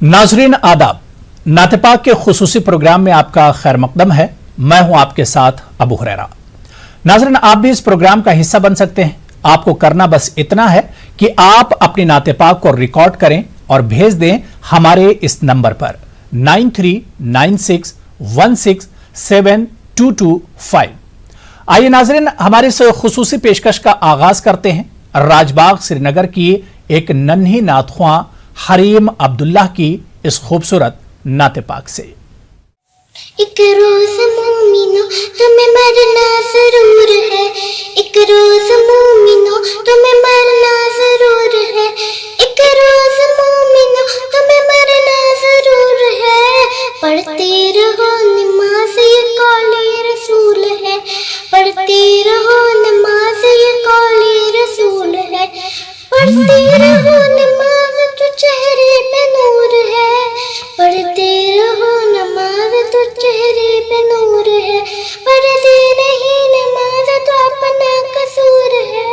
नाजरीन आदाब, नाते पाक के खुसूसी प्रोग्राम में आपका खैर मकदम है। मैं हूं आपके साथ अबू हुरैरा। नाजरीन, आप भी इस प्रोग्राम का हिस्सा बन सकते हैं। आपको करना बस इतना है कि आप अपनी नाते पाक को रिकॉर्ड करें और भेज दें हमारे इस नंबर पर 9396167225। आइए नाजरीन, हमारे इस खुसूसी पेशकश का आगाज करते हैं राजबाग श्रीनगर की एक नन्ही नातख्वां हरीम अब्दुल्लाह की इस खूबसूरत नाते पाक से। एक रोज मोमिनो तुम्हें मरना जरूर है, एक रोज मोमिनो तुम्हें मरना जरूर है, एक रोज मोमिनो तुम्हें मरना जरूर है। पढ़ते रहो नमाज ये कौले रसूल है, पढ़ते रहो नमाज ये कौले रसूल है, पढ़ते रहो नमाज तो चेहरे पे नूर है, पढ़ते रहो नमाज तो चेहरे पे नूर है, पढ़ते नहीं नमाज तो अपना कसूर है,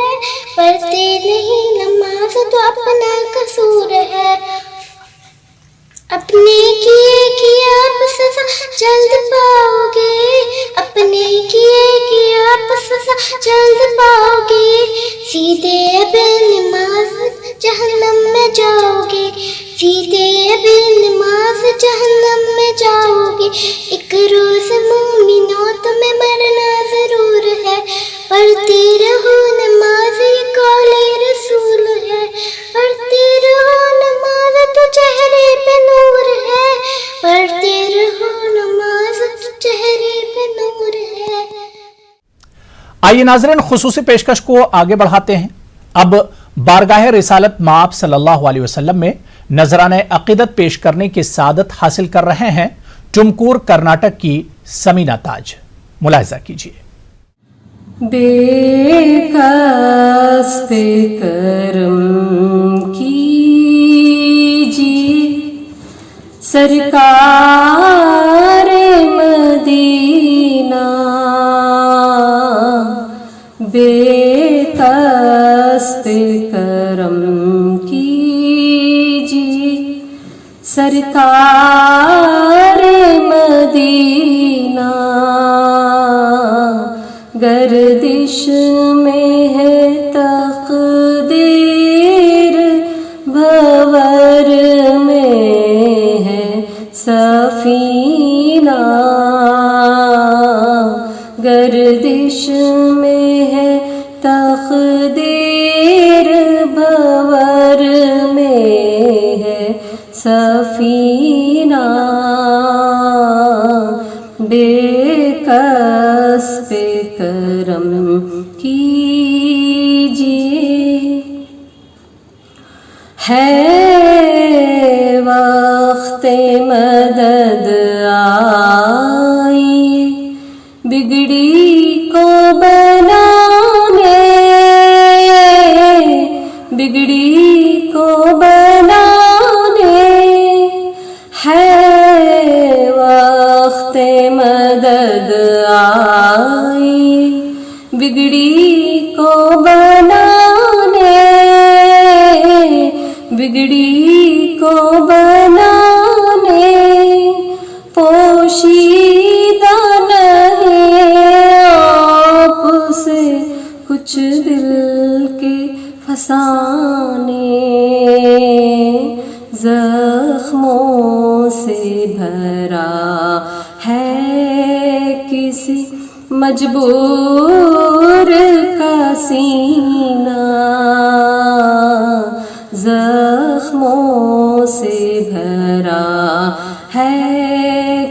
पढ़ते नहीं नमाज तो अपना कसूर है। अपने किए की आप सजा जल्द पाओगे, अपने किए की आप सजा जल्द पाओगे, सीधे बिन नमाज जहन्नम में जाओगे, सीधे बिन नमाज जहन्नम में जाओगे। एक रोज मोमिनो तुम्हें मरना जरूर है, पढ़ते रहो नमाज ये कौले रसूल है, पढ़ते रहो नमाज तो चेहरे पे नूर है, पढ़ते रहो नमाज तो चेहरे पे नूर है। आइए नाज़रीन, खुसूसी पेशकश को आगे बढ़ाते हैं। अब बारगाह रिसालत माप सल्लल्लाहु अलैहि वसल्लम में नजराने अकीदत पेश करने की सादत हासिल कर रहे हैं टुमकुर कर्नाटक की समीना ताज। मुलाहिजा कीजिए। बेकस पे करम कीजिए सरकार मदीना, बेकस पे करम कीजिए सरकार मदीना। गर्दिश में है तकदीर, भंवर में है सफीना, गर्दिश में है तकदीर, भंवर में है सफीना। बेकस पे करम कीजिए, है वक्ते मदद आई, बिगड़ी को बनाने, बिगड़ी को बनाने, है वक्ते मदद आई, बिगड़ी को बनाने, बिगड़ी को बनाने। पोशीदा नहीं आपसे कुछ दिल के फसाने, जख्मों से भरा है किसी मजबूर का सीना, जख्मों से भरा है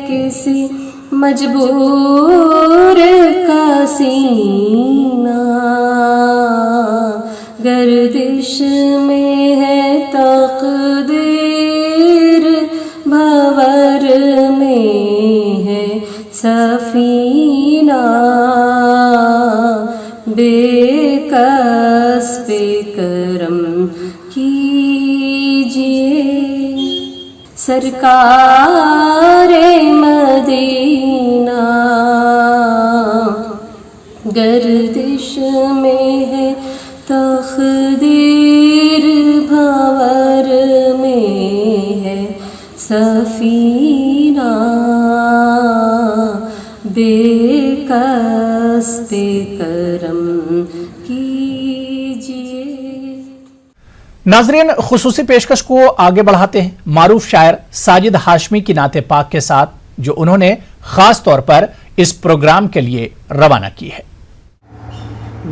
किसी मजबूर का सीना। गर्दिश में है तकदीर, भंवर में है सफीना। बेकस पे करम कीजिए सरकार मदीना, गर्दिश में है तकदीर, भंवर में है सफीना बेकस्ते करम कीजिए। नाजरीन, खुसूसी पेशकश को आगे बढ़ाते हैं मारूफ शायर साजिद हाशमी की नाते पाक के साथ, जो उन्होंने खास तौर पर इस प्रोग्राम के लिए रवाना की है।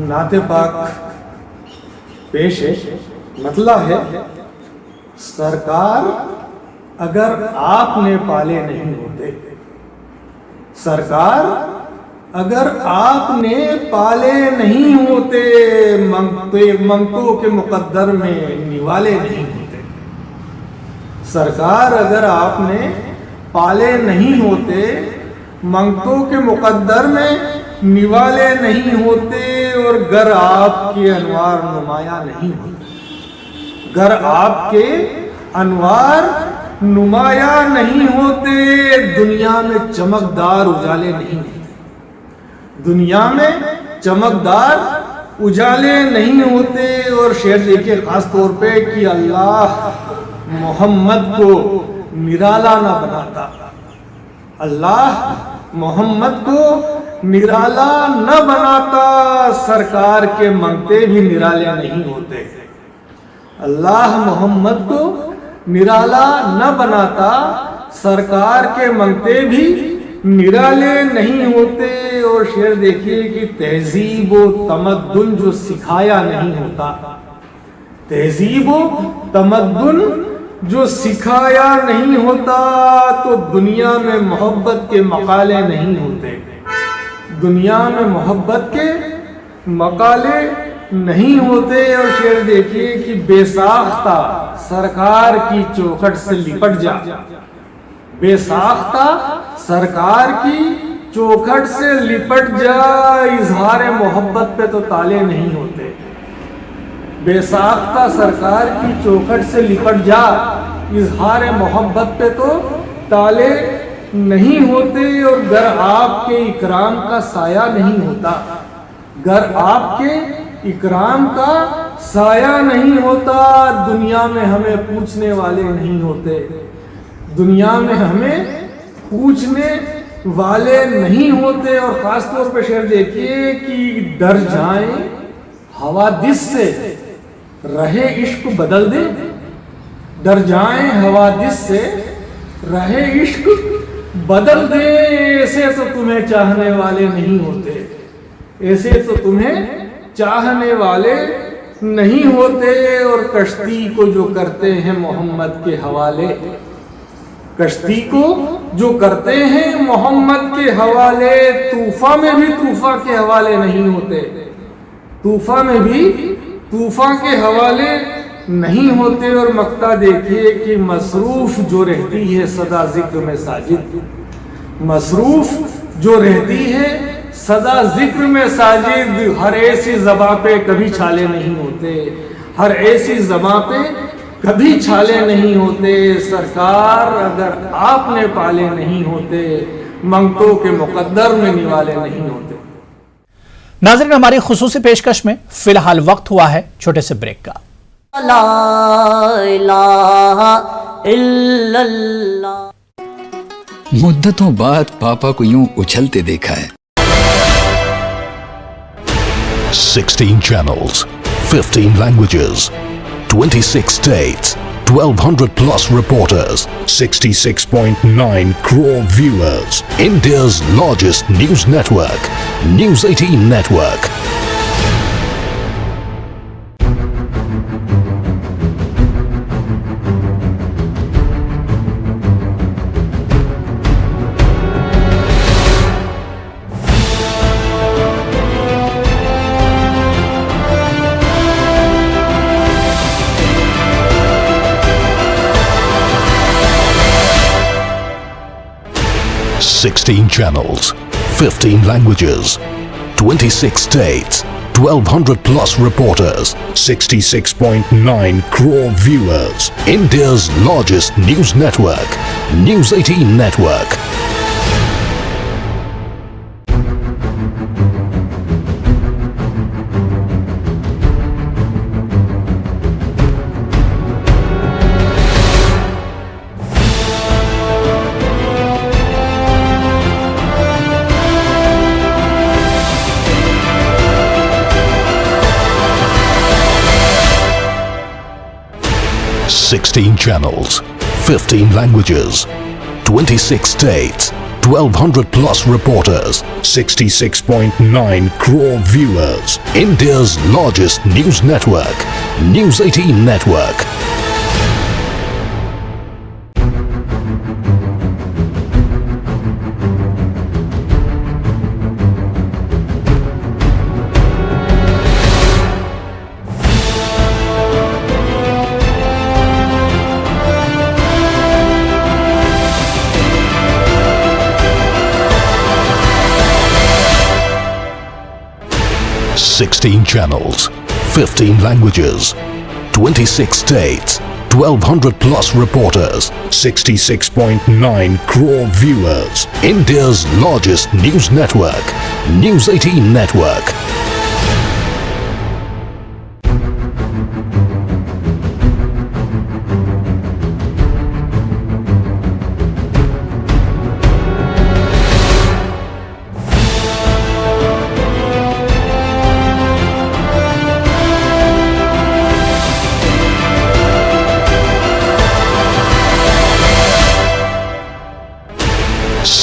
नाते पाक पेश है, मतला है, सरकार अगर आपने पाले नहीं होते, सरकार अगर आपने पाले नहीं होते, मंगतों के मुकद्दर में निवाले नहीं होते, सरकार अगर आपने पाले नहीं होते, मंगतों के मुकद्दर में निवाले नहीं होते, और गर आपके अनवार नुमाया नहीं होते, गर आपके अनवार नुमाया नहीं होते, दुनिया में चमकदार उजाले नहीं होते, दुनिया में चमकदार उजाले नहीं होते। और शेर देखिए खास तौर पे कि अल्लाह मोहम्मद को निराला ना बनाता, अल्लाह मोहम्मद को निराला न बनाता, सरकार के मंगते भी निराले नहीं होते, अल्लाह मोहम्मद को निराला न बनाता, सरकार के मंगते भी निराले नहीं होते। और शेर देखिए कि तहजीब व तमद्दुन जो सिखाया नहीं होता, तहजीब व तमद्दुन जो सिखाया नहीं होता, तो दुनिया में मोहब्बत के मकाले नहीं होते, दुनिया में मोहब्बत के मकाले नहीं होते। और शेर देखिए कि बेसाख्ता सरकार की चौखट से लिपट जा, बेसाख्ता सरकार की चौखट से लिपट जा, इजहार मोहब्बत पे तो ताले नहीं होते, बेसाख्ता सरकार की चौखट से लिपट जा, इजहार मोहब्बत पे तो ताले नहीं होते। और गर आपके इकराम का साया नहीं होता, गर आपके इकराम का साया नहीं होता, दुनिया में हमें पूछने वाले नहीं होते, दुनिया में हमें पूछने वाले नहीं होते। और खास तौर पे शेर देखिए कि डर जाएं हवादिस से रहे इश्क बदल दे, डर जाएं हवादिस से रहे इश्क बदल दे, ऐसे तो तुम्हें चाहने वाले नहीं होते, ऐसे तो तुम्हें चाहने वाले नहीं होते। और कश्ती को जो करते हैं मोहम्मद के हवाले, कश्ती को जो करते हैं मोहम्मद के हवाले, तूफा में भी तूफा के हवाले नहीं होते, तूफा में भी तूफा के हवाले नहीं होते। और मक्ता देखिए कि मसरूफ जो रहती है सदा जिक्र में साजिद, मसरूफ जो रहती है सदा जिक्र में साजिद, हर ऐसी ज़बां पे कभी छाले नहीं होते, हर ऐसी ज़बां पे कभी छाले नहीं होते, सरकार अगर आपने पाले नहीं होते, मंगतों के मुकद्दर में निवाले नहीं होते। नाज़रीन, हमारी खुसूसी पेशकश में फिलहाल वक्त हुआ है छोटे से ब्रेक का। ला इलाहा इल्लल्लाह। मुद्दतों बाद पापा को यूं उछलते देखा है। 16 channels, 15 languages, 26 states, 1200 plus reporters, 66.9 crore viewers. India's largest news network, News 18 Network. Sixteen channels, 15 languages, 26 states, 1200 plus reporters, 66.9 crore viewers. India's largest news network, News 18 Network. 16 channels, 15 languages, 26 states, 1200 plus reporters, 66.9 crore viewers. India's largest news network, News 18 Network. Sixteen channels, 15 languages, 26 states, 1200 plus reporters, 66.9 crore viewers. India's largest news network, News 18 Network.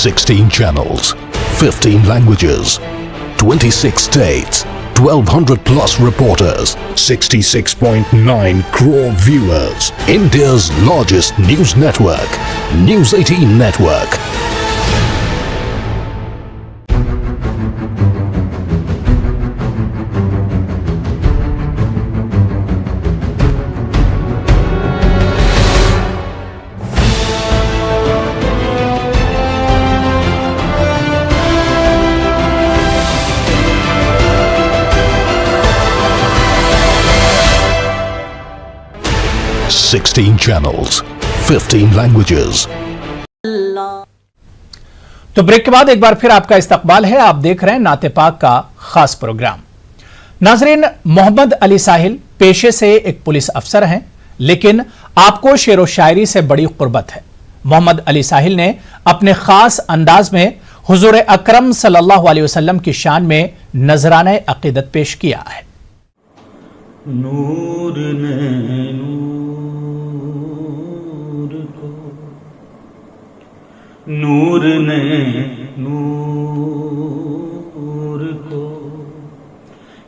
Sixteen channels, 15 languages, 26 states, 1200 plus reporters, 66.9 crore viewers. India's largest news network, News 18 Network. Sixteen channels, 15 languages. तो break के बाद एक बार फिर आपका इस्तकबाल है। आप देख रहे हैं नाते पाक का खास प्रोग्राम। नाजरीन, मोहम्मद अली साहिल पेशे से एक पुलिस अफसर हैं, लेकिन आपको शेर व शायरी से बड़ी कुर्बत है। मोहम्मद अली साहिल ने अपने खास अंदाज में हुजूर अकरम सल्लल्लाहु अलैहि वसल्लम की शान में नजराने अकीदत पेश किया है। नूर ने नूर ने नूर को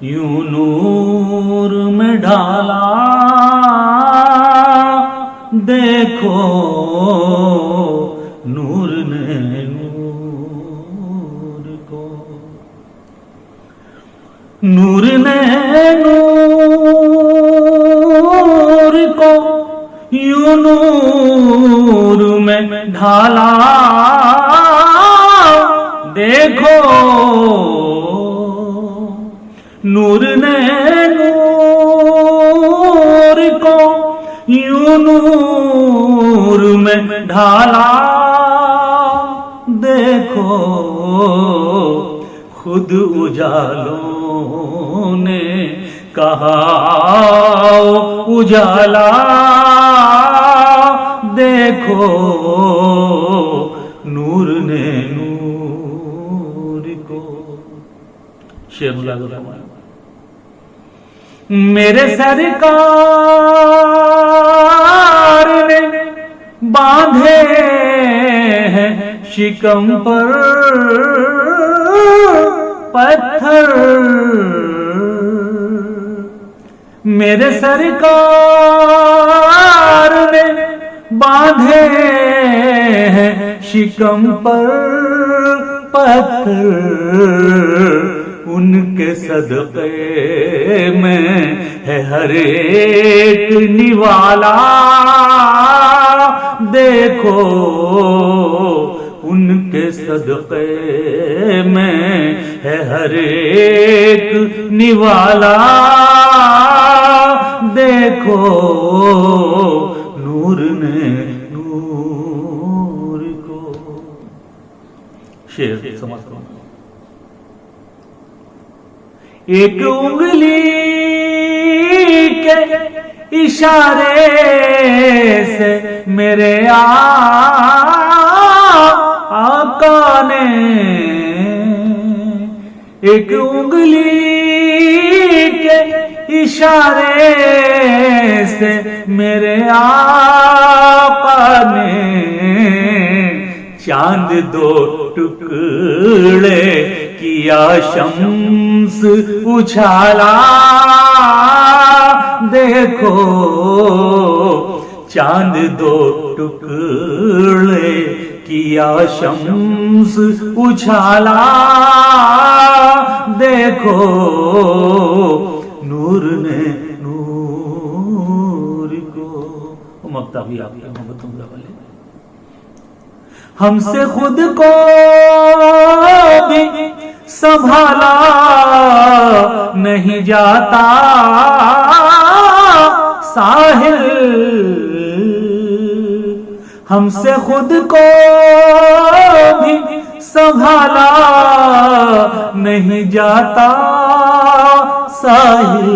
यूं नूर में ढाला, देखो नूर ने नूर को, नूर ने नूर को यूं नूर में ढाला, देखो नूर ने नूर को यूं नूर में ढाला, देखो खुद उजालों ने कहा उजाला, देखो नूर ने नूर को। शेर मेरे सरकार ने बांधे हैं शिकम पर पत्थर, मेरे सरकार ने बांधे हैं शिकम पर पत्थर, उनके सदक़े में है हर एक निवाला, देखो उनके सदक़े में है हर एक निवाला, देखो नूर ने नूर को। शेर समझ लो। एक उंगली के इशारे से मेरे आका ने, एक उंगली के اشارے سے میرے آقا نے چاند دو ٹکڑے کیا شمس اچھالا دیکھو چاند دو ٹکڑے کیا شمس اچھالا دیکھو نور نے نور کو مکتا بھی آپ کی محبتوں کا والے ہم سے خود کو بھی سنبھالا نہیں جاتا ساحل ہم سے خود کو بھی سنبھالا نہیں جاتا ساحل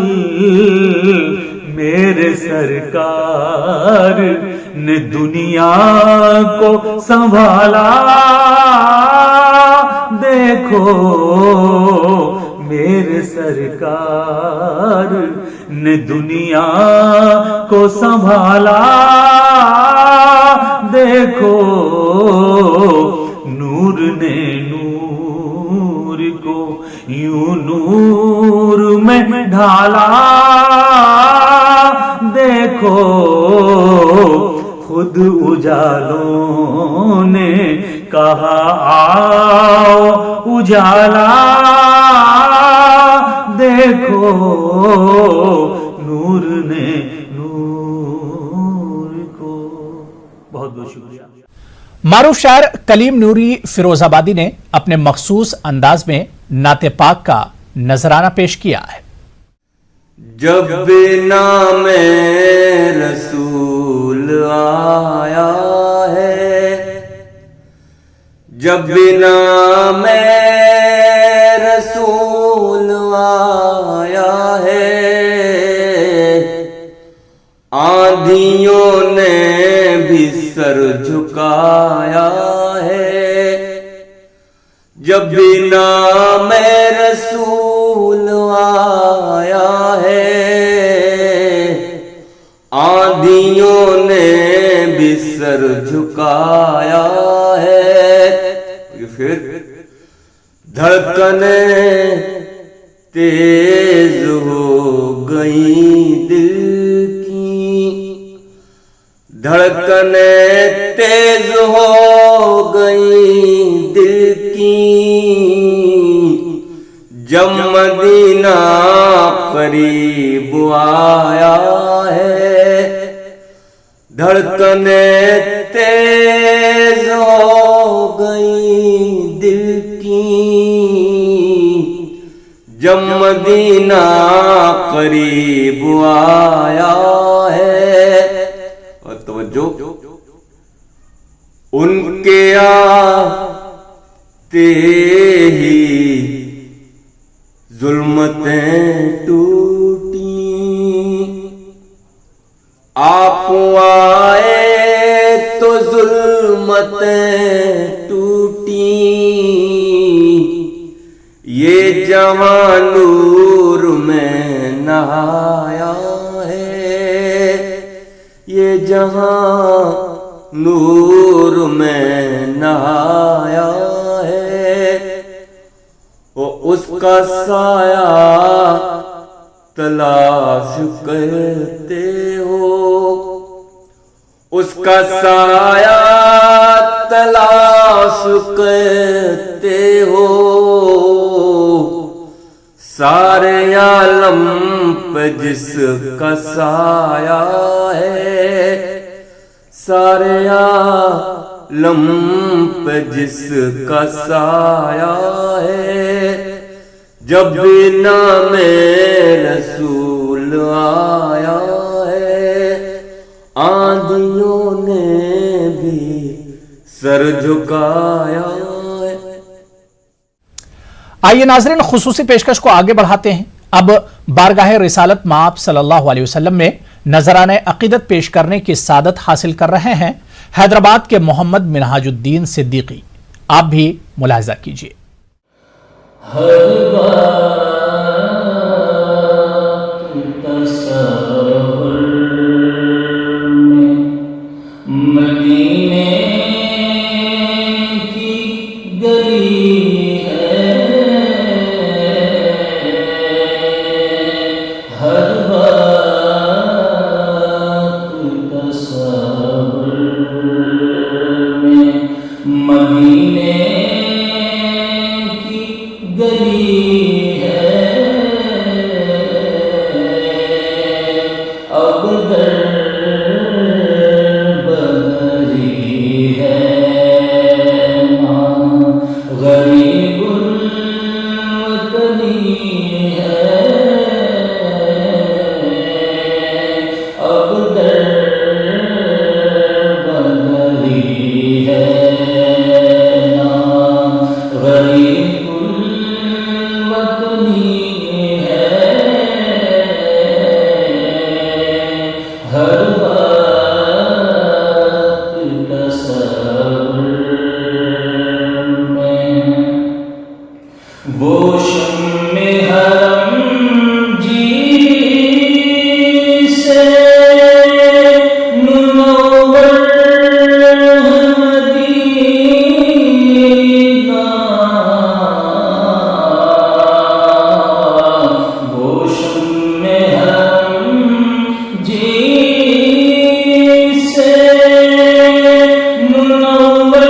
میرے سرکار نے دنیا کو سنبھالا دیکھو میرے سرکار نے دنیا کو سنبھالا دیکھو نور نے نور کو یوں نور میں ڈھالا دیکھو خود اجالوں نے کہا آؤ اجالا دیکھو نور نے نور کو بہت بہت شکریہ معروف شاعر کلیم نوری فیروز آبادی نے اپنے مخصوص انداز میں نعت پاک کا نذرانہ پیش کیا ہے جب نام رسول آیا ہے جب نام رسول آیا ہے آندھیوں نے بھی سر جھکایا ہے جب بھی نام رسول آیا ہے آندھیوں نے بھی سر جھکایا ہے پھر دھڑکنیں تیز ہو گئی دل دھڑکنیں تیز ہو گئی دل کی جب مدینہ قریب آیا ہے دھڑکنیں تیز ہو گئی دل کی جب مدینہ قریب آیا ہے توجہ ان کے آتے ہی ظلمتیں ٹوٹیں آپ آئے تو ظلمتیں ٹوٹیں یہ جہاں نور میں نہایا یہ جہاں نور میں نہایا ہے وہ اس کا سایہ تلاش کرتے ہو اس کا سایہ تلاش کرتے ہو سارے عالم پہ جس کا سایہ ہے سارے عالم پہ جس کا سایہ ہے جب بھی نام رسول آیا ہے آندھیوں نے بھی سر جھکایا ہے آئیے ناظرین خصوصی پیشکش کو آگے بڑھاتے ہیں اب بارگاہ رسالت مآب صلی اللہ علیہ وسلم میں نذرانہ عقیدت پیش کرنے کی سعادت حاصل کر رہے ہیں حیدرآباد کے محمد منہاج الدین صدیقی آپ بھی ملاحظہ کیجیے ہر بات مدینے کی گلی ہے ہر وقت تصور میں مدینے کی گلی ہے اب در غریب الوطنی ہے اب در بدری ہے غریب الوطنی ہے ہر وقت تصور وہ شم حرم جی سے منور مدینہ وہ شم حرم جی سے منور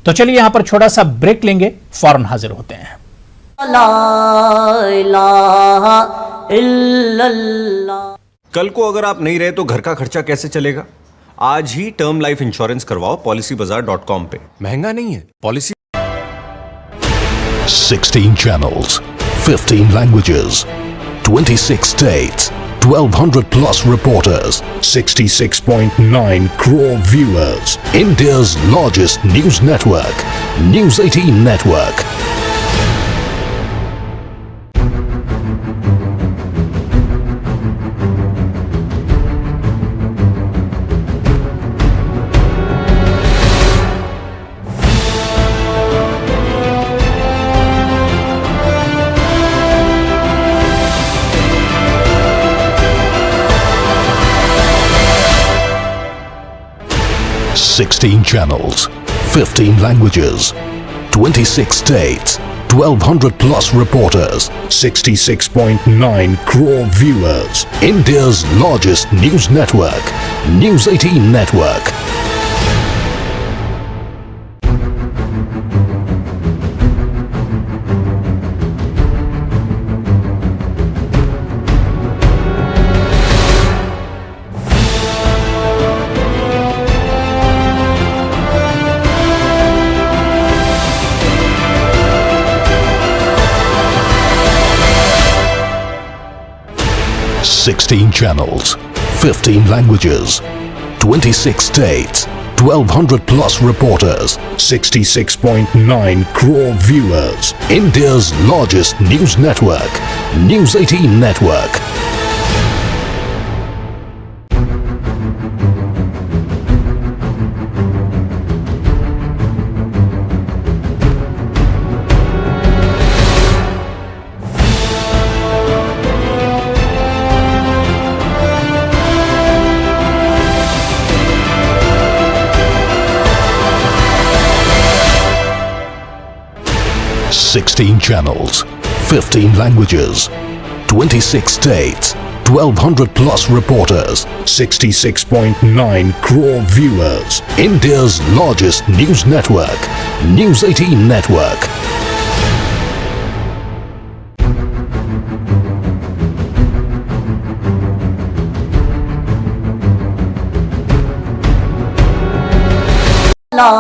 تو چلیے یہاں پر چھوٹا سا بریک لیں گے، فوراً حاضر ہوتے ہیں۔ لا الہ الا اللہ۔ کل کو اگر آپ نہیں رہے تو گھر کا خرچہ کیسے چلے گا؟ آج ہی ٹرم لائف انشورنس کرواؤ policybazar.com پہ۔ مہنگا نہیں ہے policy. 16 channels, 15 languages, 26 states, 1200 plus reporters, 66.9 crore viewers. India's largest news network, News 18 Network. Sixteen channels, 15 languages, 26 states, 1200 plus reporters, 66.9 crore viewers. India's largest news network, News 18 Network. Sixteen channels, 15 languages, 26 states, 1200 plus reporters, 66.9 crore viewers. India's largest news network, News 18 Network. Sixteen channels, 15 languages, 26 states, 1200 plus reporters, 66.9 crore viewers. India's largest news network, News 18 Network. لا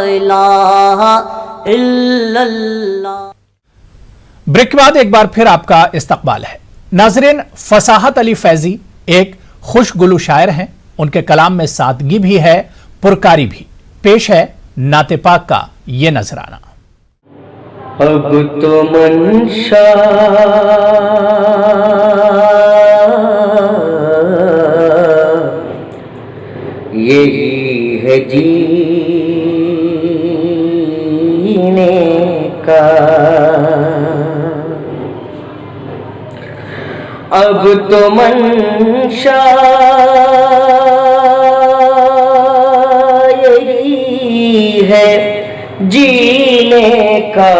الہ الا اللہ. Break के बाद एक बार फिर आपका इस्तकबाल है. नाजरीन, फसाहत अली फैजी एक खुशगुलू शायर हैं. उनके कलाम में सादगी भी है, पुरकारी भी. पेश है नाते पाक का ये नजराना. अब तो मंशा यही है जीने का, अब तो मंशा यही है जीने का,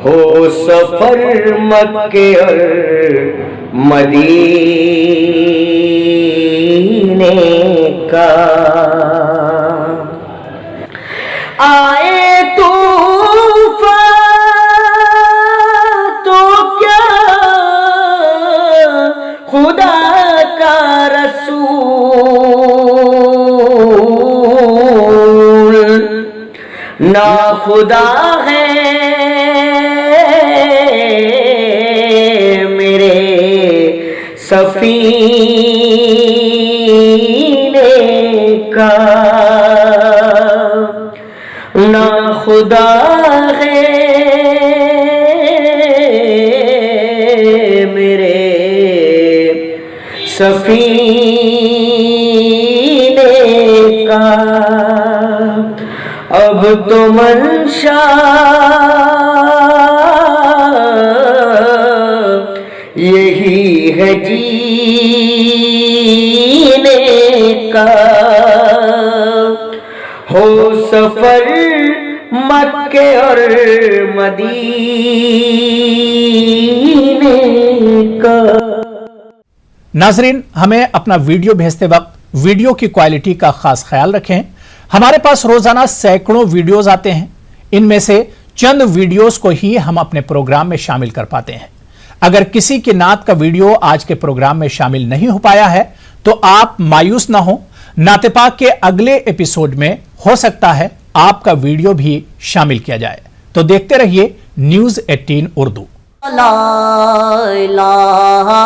हो सफर मक्के और मदीने का, आए तूफान तो क्या खुदा का रसूल ना खुदा है मेरे सफीने का, ना खुदा है मेरे सफीने का. अब तो मंशा यही है जीने का, हो सफर मक्के और मदीने का. नाजरीन, हमें अपना वीडियो भेजते वक्त वीडियो की क्वालिटी का खास ख्याल रखें. हमारे पास रोजाना सैकड़ों वीडियोस आते हैं. इनमें से चंद वीडियोस को ही हम अपने प्रोग्राम में शामिल कर पाते हैं. अगर किसी की नात का वीडियो आज के प्रोग्राम में शामिल नहीं हो पाया है तो आप मायूस ना हो. नाते पाक के अगले एपिसोड में हो सकता है आपका वीडियो भी शामिल किया जाए. तो देखते रहिए न्यूज़ 18 उर्दू. ला इलाहा